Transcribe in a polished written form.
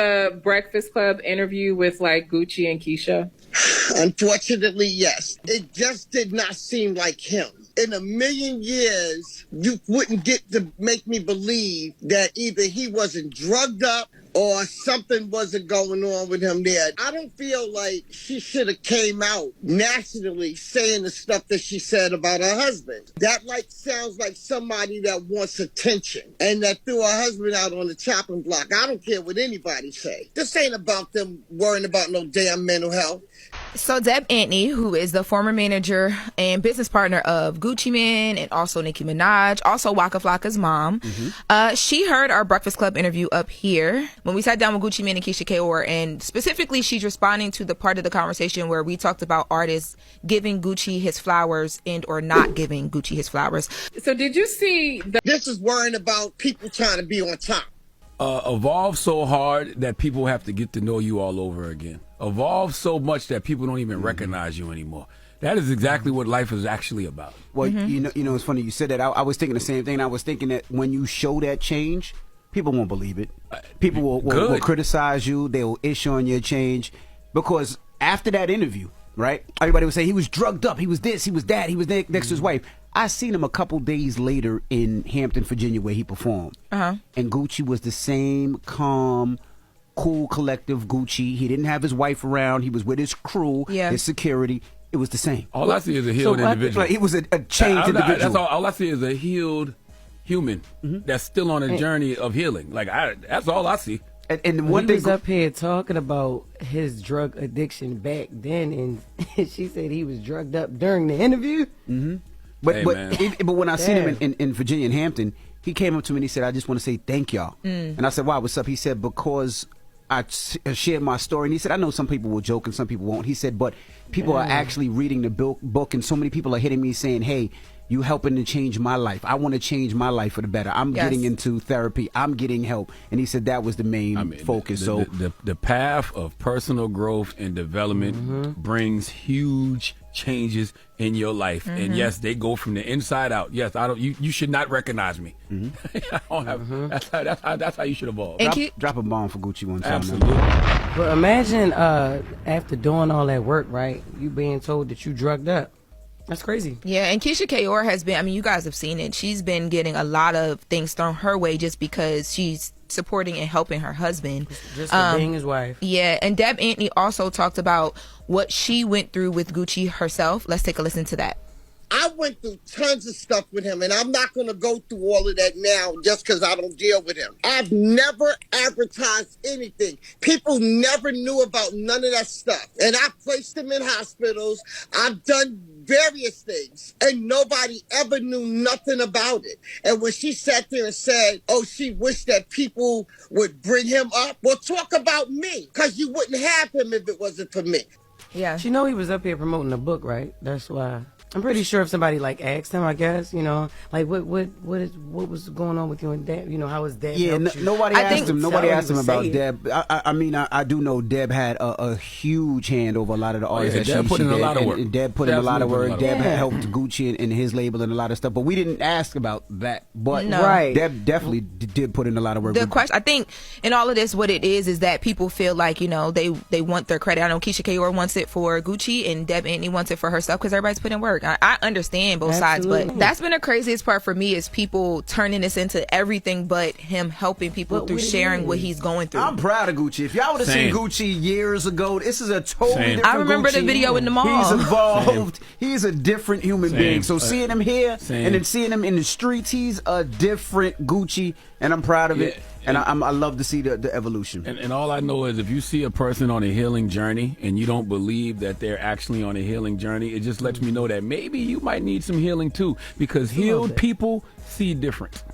A Breakfast Club interview with like Gucci and Keyshia? Unfortunately, yes. It just did not seem like him. In a million years, you wouldn't get to make me believe that either he wasn't drugged up or something wasn't going on with him there. I don't feel like she should have came out nationally saying the stuff that she said about her husband. That sounds like somebody that wants attention and that threw her husband out on the chopping block. I don't care what anybody say. This ain't about them worrying about no damn mental health. So Deb Atney, who is the former manager and business partner of Gucci Mane and also Nicki Minaj, also Waka Flocka's mom, she heard our Breakfast Club interview up here when we sat down with Gucci Mane and keyshiakaoir, and specifically she's responding to the part of the conversation where we talked about artists giving Gucci his flowers and or not giving Gucci his flowers. So did you see This is worrying about people trying to be on top. Evolve so hard that people have to get to know you all over again. Evolve so much that people don't even recognize you anymore. That is exactly what life is actually about. Well, you know, it's funny you said that. I was thinking the same thing. I was thinking that when you show that change, people won't believe it. People will criticize you. They will issue on your change because after that interview, right? Everybody would say he was drugged up. He was this. He was that. He was next to his wife. I seen him a couple days later in Hampton, Virginia, where he performed. And Gucci was the same calm, cool, collective Gucci. He didn't have his wife around. He was with his crew, his security. It was the same. All I see is a healed individual. He was a changed individual. That's all I see is a healed human that's still on a journey of healing. That's all I see. And one thing was up here talking about his drug addiction back then, and she said he was drugged up during the interview. But when I seen him in Virginia and Hampton, he came up to me and he said, "I just want to say thank y'all." And I said, "Why? What's up?" He said, "Because I shared my story." And he said, "I know some people will joke and some people won't." He said, "But people are actually reading the book, and so many people are hitting me saying, 'Hey, you helping to change my life. I want to change my life for the better. I'm getting into therapy. I'm getting help.'" And he said that was the main focus. The path of personal growth and development brings huge changes in your life. And yes, they go from the inside out. Yes, you should not recognize me. I don't have, that's how you should evolve. Drop a bomb for Gucci one time. Absolutely. But imagine after doing all that work, right, you being told that you drugged up. That's crazy. Yeah, and keyshiakaoir has been, I mean, you guys have seen it. She's been getting a lot of things thrown her way just because she's supporting and helping her husband. Just for being his wife. Yeah, and Deb Atney also talked about what she went through with Gucci herself. Let's take a listen to that. I went through tons of stuff with him, and I'm not going to go through all of that now just because I don't deal with him. I've never advertised anything. People never knew about none of that stuff. And I placed him in hospitals. I've done various things, and nobody ever knew nothing about it. And when she sat there and said, oh, she wished that people would bring him up, well, talk about me, because you wouldn't have him if it wasn't for me. Yeah. She know he was up here promoting the book, right? That's why. I'm pretty sure if somebody asked him, I guess, what was going on with you and Deb? How was Deb? Yeah, nobody asked him. Nobody asked him about Deb. I mean, I do know Deb had a huge hand over a lot of the artists that Deb put in a lot of work. And Deb put in a lot of work. Deb had helped Gucci and his label and a lot of stuff, but we didn't ask about that. But Deb definitely did put in a lot of work. The question, I think, in all of this, what it is that people feel like they want their credit. I know keyshiakaoir wants it for Gucci and Deb Atney wants it for herself because everybody's put in work. I understand both sides, but that's been the craziest part for me is people turning this into everything but him helping people through sharing what he's going through. I'm proud of Gucci. If y'all would have seen Gucci years ago, this is a totally different I remember Gucci. the video in the mall. He's evolved. He's a different human being. So seeing him here and then seeing him in the streets, he's a different Gucci, and I'm proud of it. And I love to see the evolution. And all I know is if you see a person on a healing journey and you don't believe that they're actually on a healing journey, it just lets me know that maybe you might need some healing too, because healed people see different.